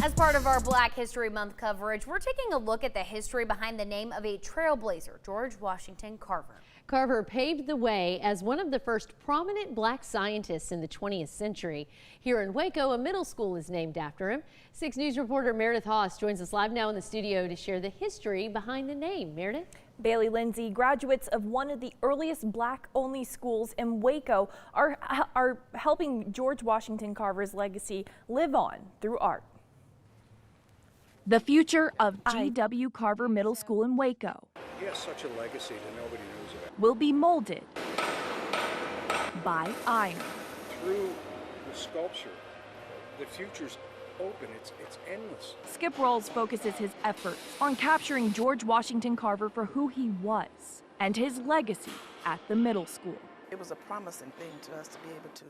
As part of our Black History Month coverage, we're taking a look at the history behind the name of a trailblazer, George Washington Carver. Carver paved the way as one of the first prominent black scientists in the 20th century. Here in Waco, a middle school is named after him. 6 News reporter Meredith Haas joins us live now in the studio to share the history behind the name. Meredith? Bailey Lindsay, graduates of one of the earliest black-only schools in Waco are helping George Washington Carver's legacy live on through art. The future of G.W. Carver Middle School in Waco. He has such a legacy that nobody knows about. Will be molded by iron. Through the sculpture, the future's open, it's endless. Skip Rolls focuses his efforts on capturing George Washington Carver for who he was and his legacy at the middle school. It was a promising thing to us to be able to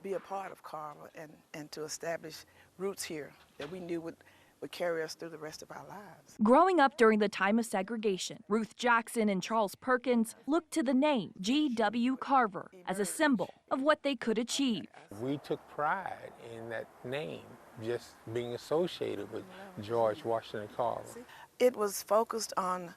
be a part of Carver and to establish roots here that we knew would carry us through the rest of our lives. Growing up during the time of segregation, Ruth Jackson and Charles Perkins looked to the name G.W. Carver as a symbol of what they could achieve. We took pride in that name, just being associated with George Washington Carver. It was focused on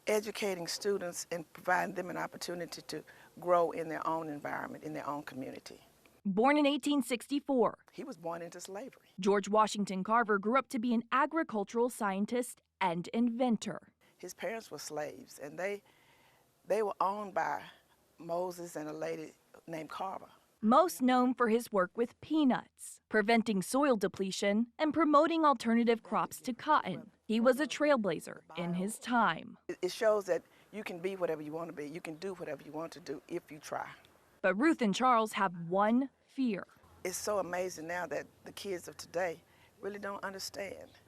educating students and providing them an opportunity to grow in their own environment, in their own community. Born in 1864, he was born into slavery. George Washington Carver grew up to be an agricultural scientist and inventor. His parents were slaves, and they were owned by Moses and a lady named Carver. Most known for his work with peanuts, preventing soil depletion and promoting alternative crops to cotton. He was a trailblazer in his time. It shows that you can be whatever you want to be. You can do whatever you want to do if you try. But Ruth and Charles have one fear. It's so amazing now that the kids of today really don't understand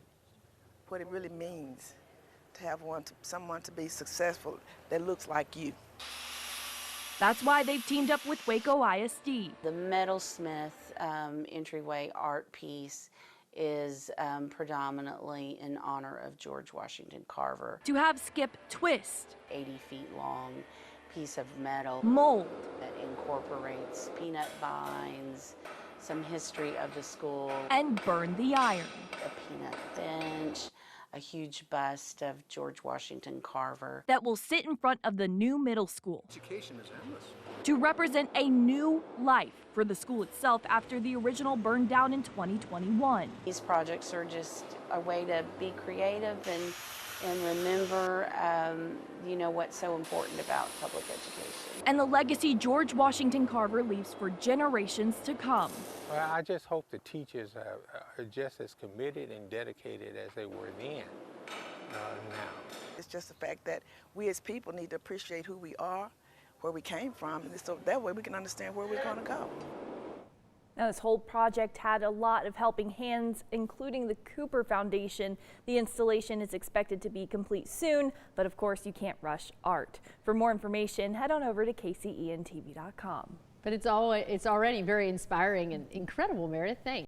what it really means to have someone to be successful that looks like you. That's why they've teamed up with Waco ISD. The metalsmith entryway art piece is predominantly in honor of George Washington Carver. To have Skip twist 80 feet long piece of metal mold that incorporates peanut vines, some history of the school, and burn the iron. A peanut bench, a huge bust of George Washington Carver that will sit in front of the new middle school. Education is endless. To represent a new life for the school itself after the original burned down in 2021. These projects are just a way to be creative and remember, what's so important about public education. And the legacy George Washington Carver leaves for generations to come. Well, I just hope the teachers are just as committed and dedicated as they were then now. It's just the fact that we as people need to appreciate who we are, where we came from, and so that way we can understand where we're going to go. Now, this whole project had a lot of helping hands, including the Cooper Foundation. The installation is expected to be complete soon, but of course you can't rush art. For more information, head on over to kcentv.com. But it's already very inspiring and incredible, Meredith. Thanks.